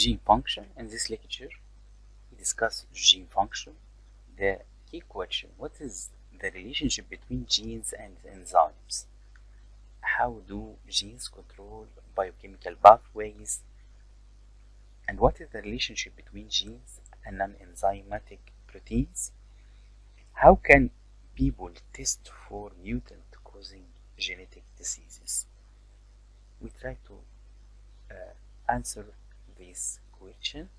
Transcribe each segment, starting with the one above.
Gene function. In this lecture, we discuss gene function. The key question: what is the relationship between genes and enzymes? How do genes control biochemical pathways? And what is the relationship between genes and non-enzymatic proteins? How can people test for mutant causing genetic diseases? We try to answer this question.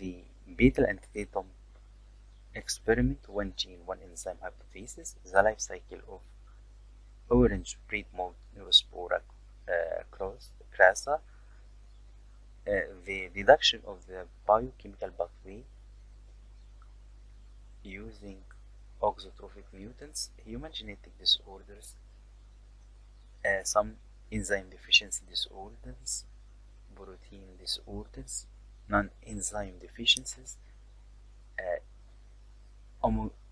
The Beetle and Tatum experiment, one gene, one enzyme hypothesis, the life cycle of orange breed mold Neurospora crassa, the deduction of the biochemical pathway using auxotrophic mutants, human genetic disorders, some enzyme deficiency disorders, protein disorders, non-enzyme deficiencies,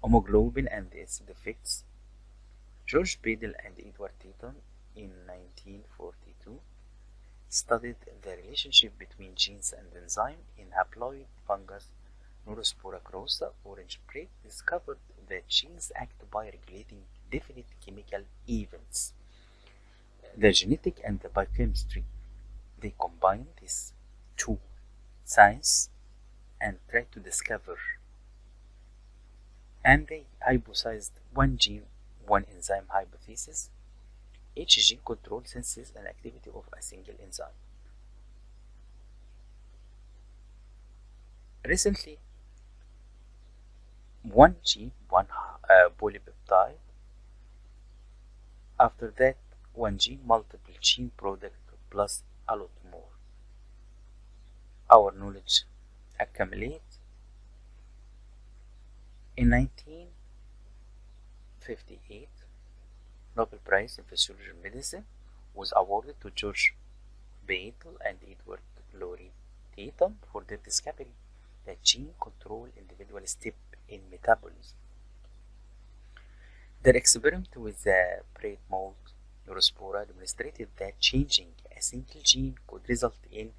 homoglobin and its defects. George Beadle and Edward Tatum in 1942 studied the relationship between genes and enzyme in haploid fungus Neurospora crassa, orange breed, discovered that genes act by regulating definite chemical events. The genetic and the biochemistry, they combine these two science and try to discover, and they hypothesized one gene, one enzyme hypothesis. Each gene controls synthesis and activity of a single enzyme. Recently, one gene, one polypeptide. After that, one gene, multiple gene product plus a lot more. Our knowledge accumulate. In 1958, Nobel Prize in Physiology and Medicine was awarded to George Beadle and Edward Laurie Tatum for their discovery that gene control individual step in metabolism. Their experiment with the bread mold Neurospora demonstrated that changing a single gene could result in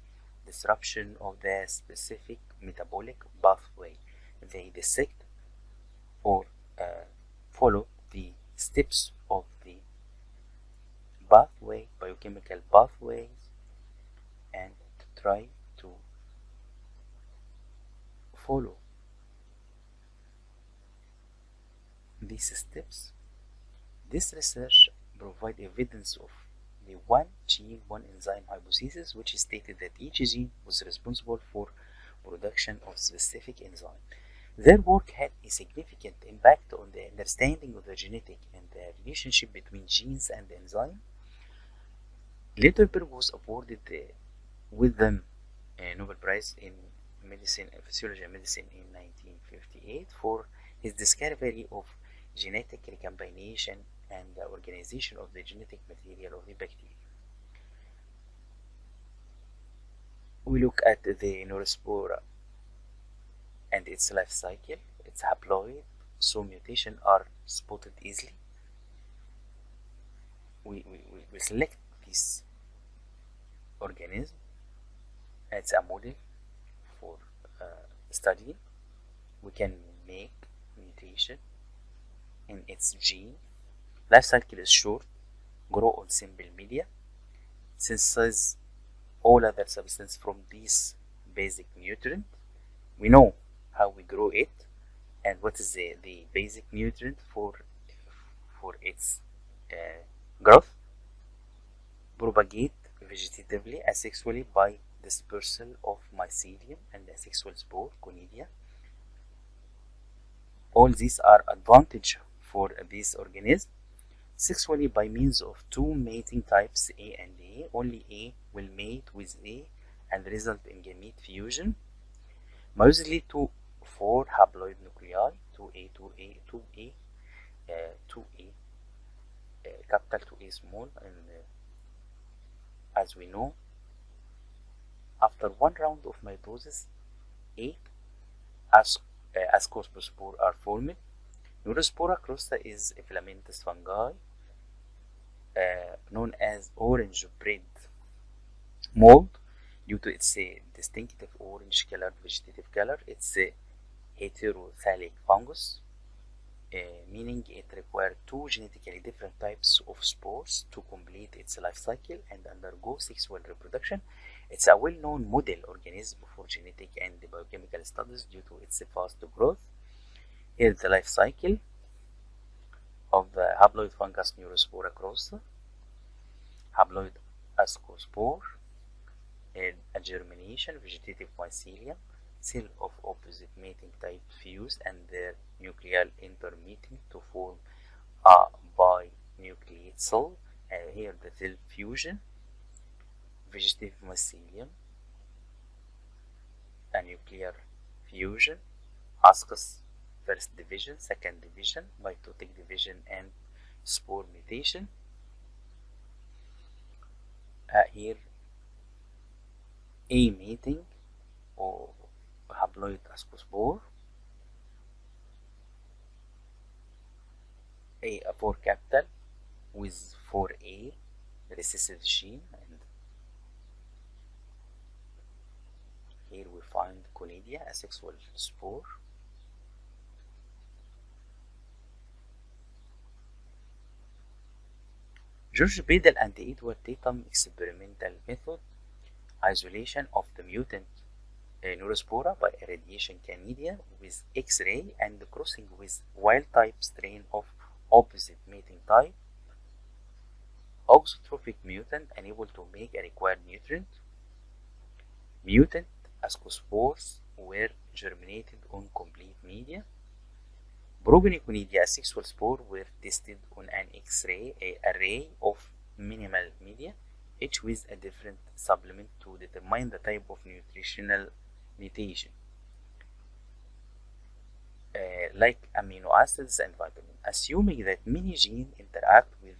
disruption of the specific metabolic pathway. They dissect or follow the steps of the pathway, biochemical pathways, and try to follow these steps. This research provides evidence of the one gene, one enzyme hypothesis, which stated that each gene was responsible for production of specific enzyme. Their work had a significant impact on the understanding of the genetic and the relationship between genes and enzyme. Littleberg was awarded with them a Nobel Prize in Medicine, Physiology and Medicine in 1958 for his discovery of genetic recombination and the organization of the genetic material of the bacteria. We look at the Neurospora and its life cycle. It's haploid, so mutations are spotted easily. We select this organism as a model for studying. We can make mutation in its gene. Life cycle is short, grow on simple media, synthesize all other substances from this basic nutrient. We know how we grow it and what is the basic nutrient for its growth. Propagate vegetatively, asexually by dispersal of mycelium and asexual spore, conidia. All these are advantage for this organism. Sexually by means of two mating types A and A. Only A will mate with A and result in gamete fusion. Meiosis lead to 4 haploid nuclei 2A, 2A, 2A, 2A, capital 2A small, and as we know, after one round of mitosis, 8 ascospore are formed. Neurospora crasta is a filamentous fungi known as orange bread mold due to its distinctive orange colored vegetative color. It's a heterophilic fungus, meaning it requires two genetically different types of spores to complete its life cycle and undergo sexual reproduction. It's a well-known model organism for genetic and biochemical studies due to its fast growth. Here's the life cycle of the haploid fungus Neurospora crasta. Haploid ascospore, a germination, vegetative mycelium, cell of opposite mating type fuse and their nuclear intermeeting to form a binucleate cell. Here the cell fusion, vegetative mycelium, a nuclear fusion, ascus first division, second division, mitotic division, and spore mutation. Here A mating or haploid ascospore, A4 capital with 4A recessive gene, and here we find conidia, a sexual spore. George Bedel and Edward Tatum experimental method, isolation of the mutant Neurospora by irradiation canidia with X-ray and crossing with wild-type strain of opposite mating type. Auxotrophic mutant unable to make a required nutrient. Mutant ascospores were germinated on complete media. Progeny sexual spore were tested on an X-ray array of minimal media, each with a different supplement to determine the type of nutritional mutation, like amino acids and vitamins. Assuming that many genes interact with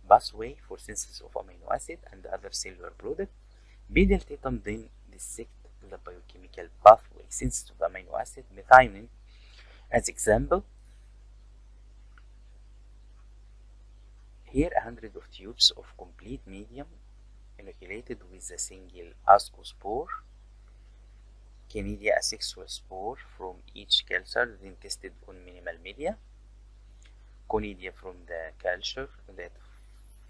pathway for synthesis of amino acid and other cellular products, Bedel Tatum then dissect the biochemical pathway synthesis of amino acid methionine. As example, here 100 of tubes of complete medium inoculated with a single ascospore, Canidia asexual spore from each culture, then tested on minimal media. Conidia from the culture that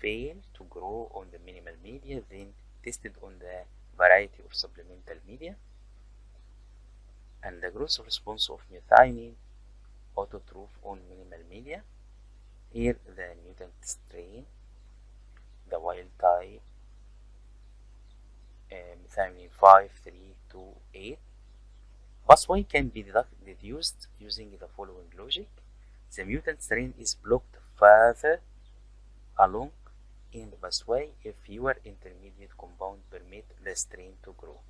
failed to grow on the minimal media, then tested on the variety of supplemental media. And the growth response of methionine autotroph on minimal media. Here the mutant strain, the wild type, methionine 5328. Pathway can be deduced using the following logic. The mutant strain is blocked further along in the pathway if fewer intermediate compounds permit the strain to grow.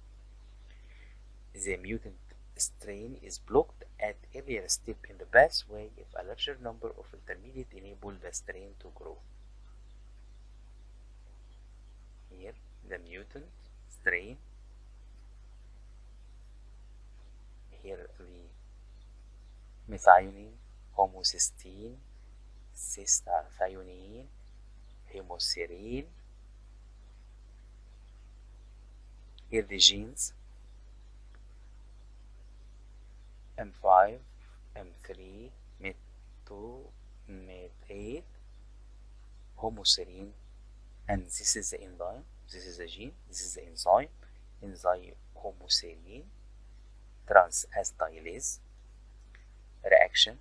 The mutant strain is blocked at earlier step in the pathway if a larger number of intermediate enable the strain to grow. Here the mutant strain, here the methionine, homocysteine, cystathionine, hemoserine. Here the genes M5, M3, MET2, MET8, homoserine, and this is the enzyme, this is the gene, this is the enzyme homoserine transacetylase reaction,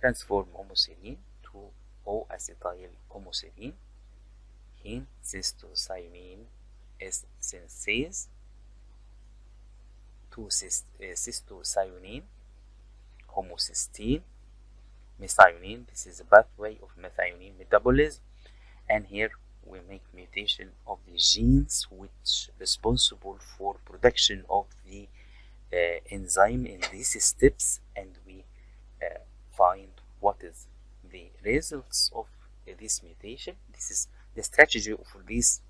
transform homoserine to O-acetyl homoserine, heme cystothionine is synthase to cystothionine, homocysteine, methionine. This is the pathway of methionine metabolism, and here we make mutation of the genes which responsible for production of the enzyme in these steps, and find what is the results of this mutation. This is the strategy for this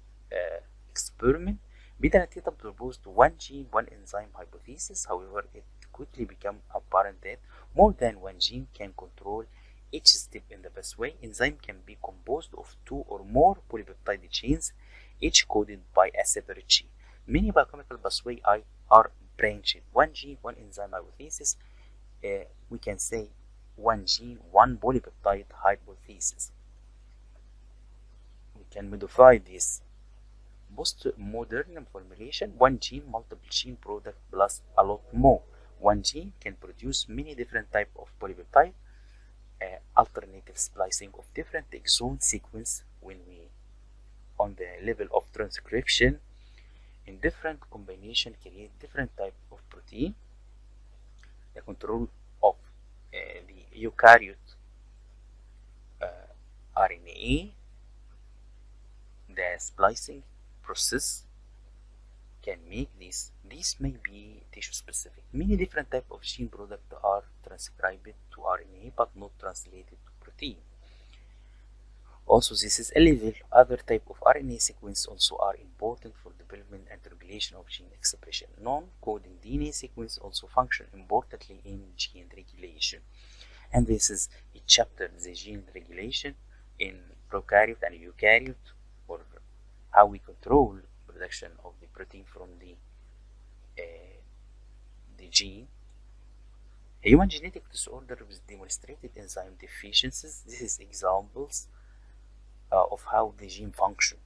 experiment. Beta Theta proposed one gene, one enzyme hypothesis. However, it quickly became apparent that more than one gene can control each step in the best way. Enzyme can be composed of 2 or more polypeptide chains, each coded by a separate gene. Many biochemical pathways are branched. One gene, one enzyme hypothesis. We can say one gene, one polypeptide hypothesis. We can modify this post-modern formulation. One gene, multiple gene product plus a lot more. One gene can produce many different types of polypeptide. Alternative splicing of different exon sequence when we on the level of transcription in different combination create different type of protein. The control of the eukaryote RNA, the splicing process can make this. This may be tissue specific. Many different type of gene product are transcribed to RNA but not translated to protein. Also, this is a level. Other type of RNA sequence also are important for development and regulation of gene expression. Non-coding DNA sequence also function importantly in gene regulation. And this is a chapter, the gene regulation in prokaryote and eukaryote, or how we control production of the protein from the gene. Human genetic disorder with demonstrated enzyme deficiencies. This is examples of how the gene function.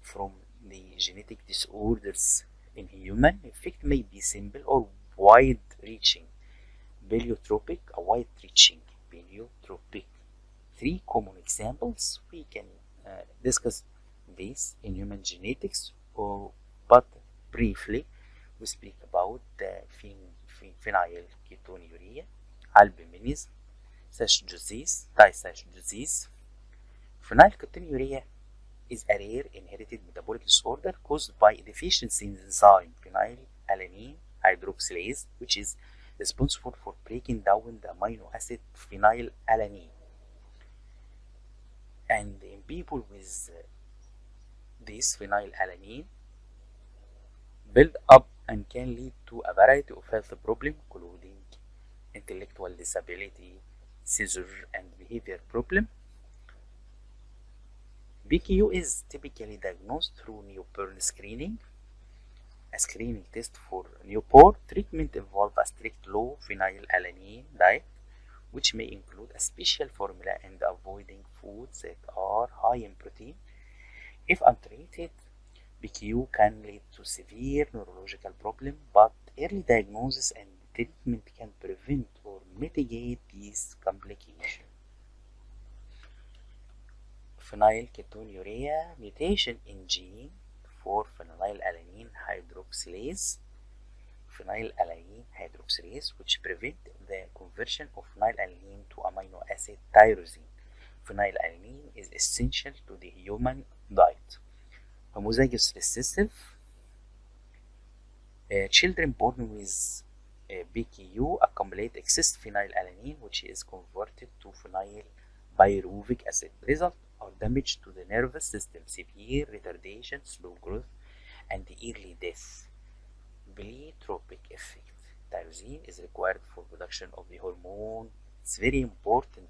From the genetic disorders in human, effect may be simple or wide-reaching. Pleiotropic, a wide-reaching pleiotropic. 3 common examples. We can discuss this in human genetics, but briefly we speak about the phenylketonuria, albuminism, SASH disease, SASH disease. Phenylketonuria is a rare inherited metabolic disorder caused by a deficiency in the enzyme phenylalanine hydroxylase, which is responsible for breaking down the amino acid phenylalanine. And in people with this phenylalanine build up and can lead to a variety of health problems, including intellectual disability, seizure, and behavior problem. PKU is typically diagnosed through newborn screening. A screening test for newborn treatment involves a strict low phenylalanine diet, which may include a special formula and avoiding foods that are high in protein. If untreated, PKU can lead to severe neurological problems, but early diagnosis and treatment can prevent or mitigate these complications. Phenylketonuria mutation in gene for phenylalanine hydroxylase. Phenylalanine hydroxylase, which prevent the conversion of phenylalanine to amino acid tyrosine. Phenylalanine is essential to the human diet. Homozygous recessive children born with PKU accumulate excess phenylalanine, which is converted to phenylpyruvic acid. Result are damage to the nervous system, severe retardation, slow growth, and early death. Pleiotropic effect. Tyrosine is required for production of the hormone. It's very important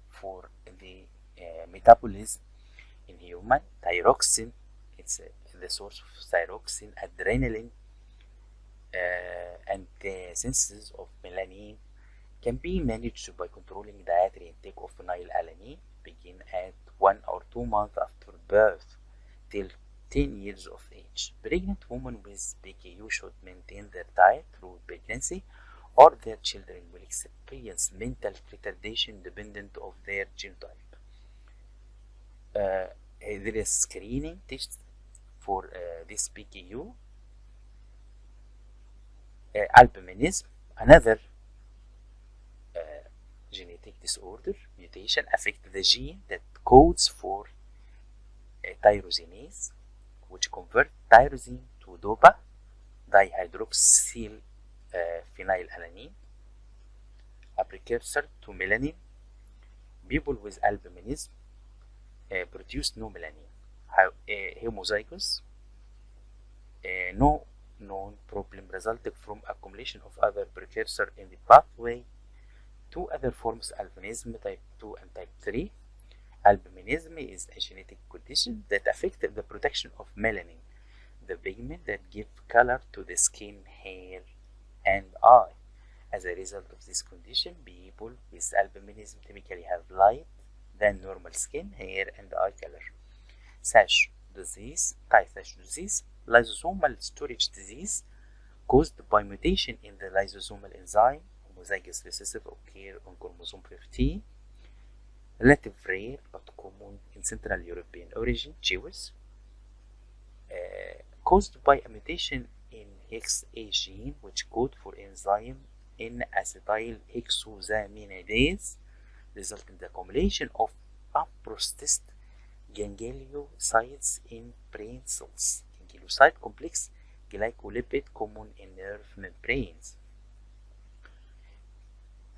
for the metabolism in human. Thyroxine, it's the source of thyroxine, adrenaline, and the synthesis of melanin can be managed by controlling dietary intake of phenylalanine. Begin at 1 or 2 months after birth till 10 years of age. Pregnant women with PKU should maintain their diet through pregnancy, or their children will experience mental retardation dependent of their genotype. There is screening test for this PKU. Albuminism, another genetic disorder. Mutation affect the gene that codes for tyrosinase, which convert tyrosine to dopa dihydroxyl phenylalanine. a precursor to melanin. People with albinism produce no melanin. Homozygous, no known problem resulting from accumulation of other precursor in the pathway. Two other forms of albinism, type 2 and type 3. Albinism is a genetic condition that affects the production of melanin, the pigment that gives color to the skin, hair, and eye. As a result of this condition, people with albinism typically have light than normal skin, hair, and eye color. Tay-Sachs disease, lysosomal storage disease caused by mutation in the lysosomal enzyme, homozygous recessive occur on chromosome 15, relative rare but common in Central European origin, Jews, caused by a mutation in HEX-A gene, which code for enzyme N-acetyl hexosaminidase, resulting in the accumulation of unprocessed gangliosides in brain cells. Ganglioside complex glycolipid common in nerve membranes.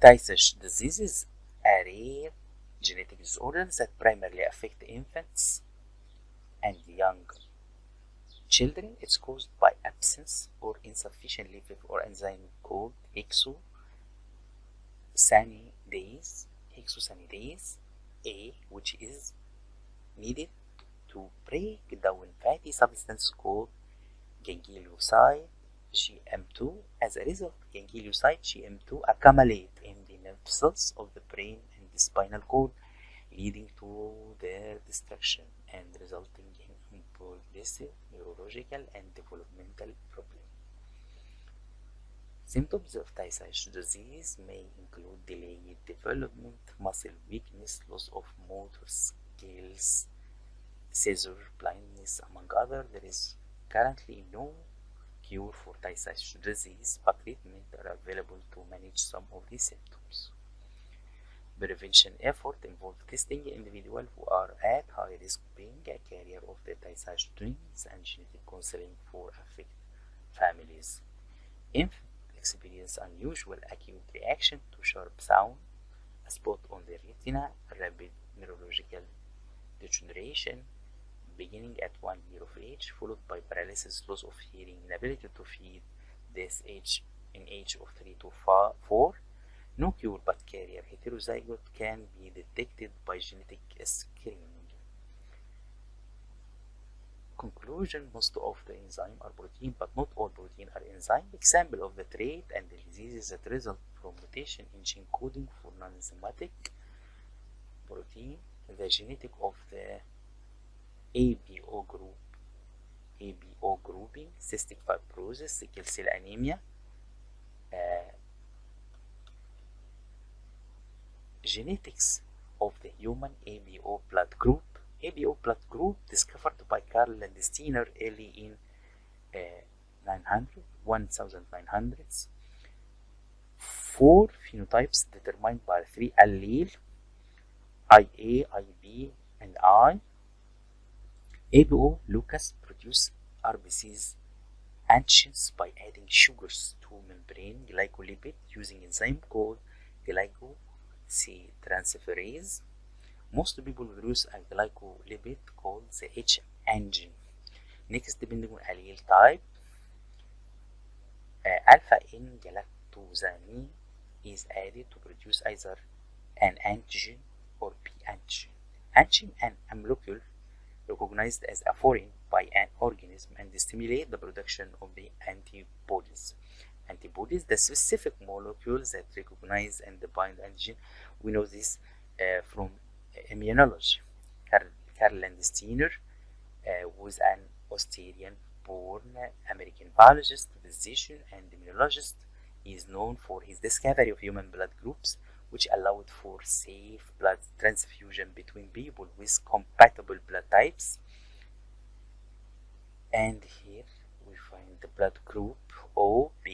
Tay-Sachs disease is a rare genetic disorder that primarily affects infants and young children. It's caused by absence or insufficient level or enzyme called hexosaminidase A, which is needed to break down fatty substance called ganglioside GM2. As a result, ganglioside GM2 accumulate in the nerve cells of the brain and the spinal cord, leading to their destruction and resulting in progressive neurological and developmental problems. Symptoms of Tay-Sachs disease may include delayed development, muscle weakness, loss of motor skills, seizure, blindness, among others. There is currently no cure for Tay-Sachs disease, but treatments are available to manage some of these symptoms. Prevention efforts involve testing individuals who are at high risk of being a carrier of the Tay-Sachs genes and genetic counseling for affected families. Infants experience unusual acute reaction to sharp sound, a spot on the retina, rapid neurological degeneration beginning at 1 year of age, followed by paralysis, loss of hearing, inability to feed, death in age of 3 to 4. No cure, but carrier heterozygote can be detected by genetic screening. Conclusion: most of the enzymes are protein, but not all protein are enzyme. Example of the trait and the diseases that result from mutation in gene coding for non-enzymatic protein. The genetic of the ABO grouping, cystic fibrosis, sickle cell anemia. Genetics of the human ABO blood group. ABO blood group discovered by Karl Landsteiner early in 1900s. 4 phenotypes determined by 3 alleles, IA, IB, and I. ABO locus produce RBCs antigens by adding sugars to membrane glycolipid using enzyme called glycosytransferase. Most people produce a glycolipid called the H antigen. Next, depending on allele type, alpha N galactosamine is added to produce either an antigen or P antigen. Antigen and a molecule recognized as a foreign by an organism and stimulate the production of the antibodies. Antibodies, the specific molecules that recognize and bind antigen. We know this from immunology. Karl Landsteiner was an Australian-born American biologist, physician, and immunologist. He is known for his discovery of human blood groups, which allowed for safe blood transfusion between people with compatible blood types. And here we find the blood group OB,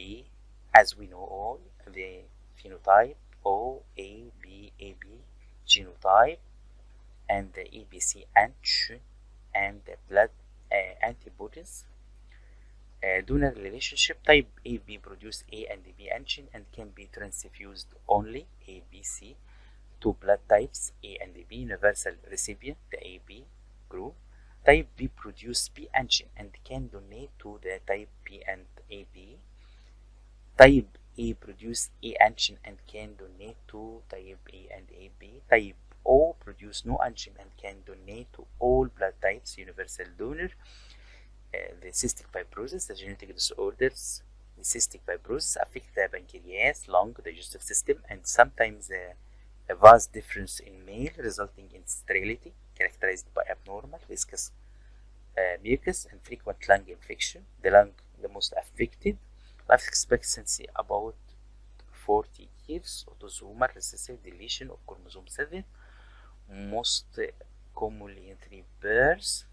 as we know all, the phenotype OAB, genotype, and the EBC antigen, and the blood antibodies. Donor relationship. Type AB produce A and B antigen and can be transfused only A, B, C to blood types A and B. Universal recipient, the AB group. Type B produce B antigen and can donate to the type B and AB. Type A produce A antigen and can donate to type A and AB. Type O produce no antigen and can donate to all blood types. Universal donor. The cystic fibrosis, the genetic disorders. The cystic fibrosis affect the pancreas, lung, digestive system, and sometimes a vast difference in male, resulting in sterility, characterized by abnormal viscous mucus and frequent lung infection. The lung, the most affected. Life expectancy about 40 years. Autosomal recessive deletion of chromosome 7, most commonly in 3 pairs.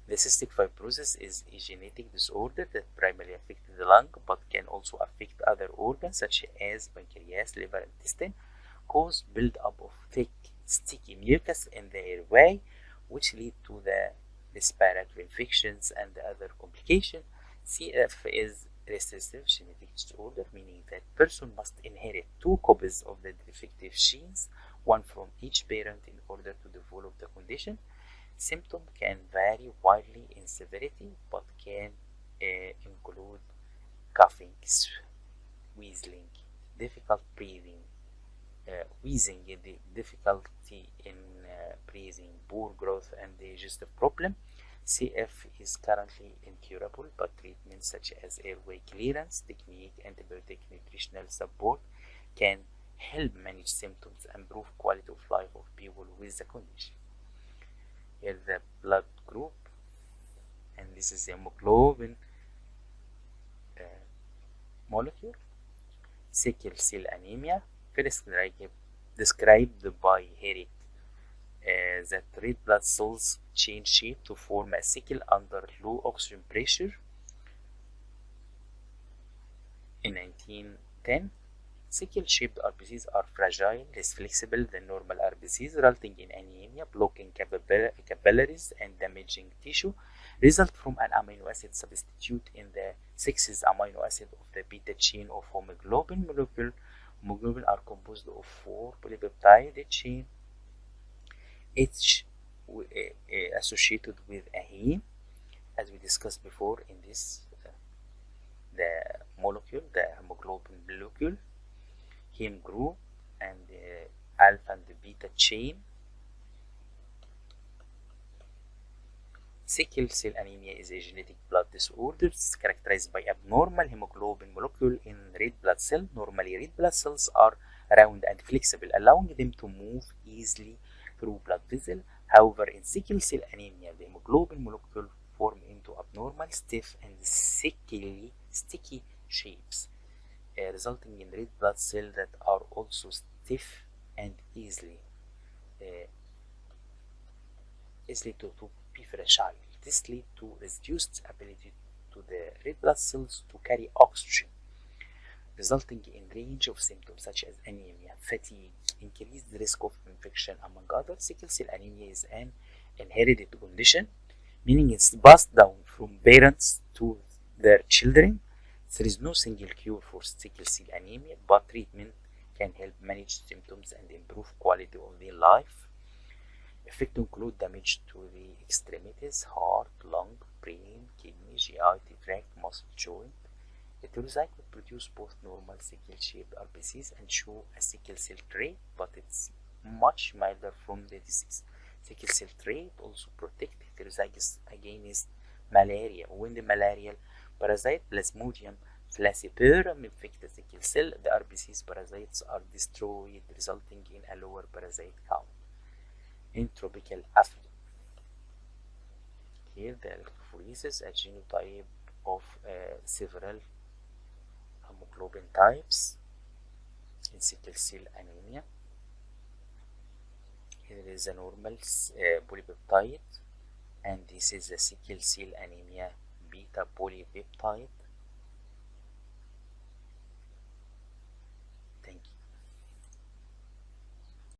The cystic fibrosis is a genetic disorder that primarily affects the lung but can also affect other organs such as pancreas, liver, and intestine, cause buildup of thick, sticky mucus in the airway, which lead to the respiratory infections and the other complications. CF is recessive genetic disorder, meaning that person must inherit 2 copies of the defective genes, one from each parent, in order to develop the condition. Symptoms can vary widely in severity, but can include coughing, wheezing, difficult breathing, wheezing, difficulty in breathing, poor growth, and digestive problem. CF is currently incurable, but treatments such as airway clearance technique, antibiotic, nutritional support can help manage symptoms and improve quality of life of people with the condition. Here's the blood group, and this is the hemoglobin molecule. Sickle cell anemia, first described by Herrick, that red blood cells change shape to form a sickle under low oxygen pressure in 1910. Sickle-shaped RBCs are fragile, less flexible than normal RBCs, resulting in anemia, blocking capillaries, and damaging tissue. Result from an amino acid substitute in the 6th amino acid of the beta chain of hemoglobin molecule. Hemoglobin are composed of 4 polypeptide chain, each associated with a heme, as we discussed before in this the molecule, the hemoglobin molecule, heme group, and the alpha and the beta chain. Sickle cell anemia is a genetic blood disorder characterized by abnormal hemoglobin molecule in red blood cell. Normally, red blood cells are round and flexible, allowing them to move easily through blood vessel. However, in sickle cell anemia, the hemoglobin molecule form into abnormal, stiff, and sticky shapes, resulting in red blood cells that are also stiff and easily to be fragile. This leads to reduced ability to the red blood cells to carry oxygen, resulting in range of symptoms such as anemia, fatigue, increased risk of infection, among others. Sickle cell anemia is an inherited condition, meaning it's passed down from parents to their children. There is no single cure for sickle cell anemia, but treatment can help manage symptoms and improve quality of their life. Effects include damage to the extremities, heart, lung, brain, kidney, GI tract, muscle, joint. Heterozygote produce both normal sickle-shaped RBCs and show a sickle cell trait, but it's much milder from the disease. Sickle cell trait also protect heterozygotes against malaria. When the malarial parasite Plasmodium falciparum infect the sickle cell, the RBCs parasites are destroyed, resulting in a lower parasite count. In tropical Africa, here the electrophoresis, a genotype of several hemoglobin types in sickle cell anemia. Here is a normal polypeptide, and this is the sickle cell anemia beta polypeptide.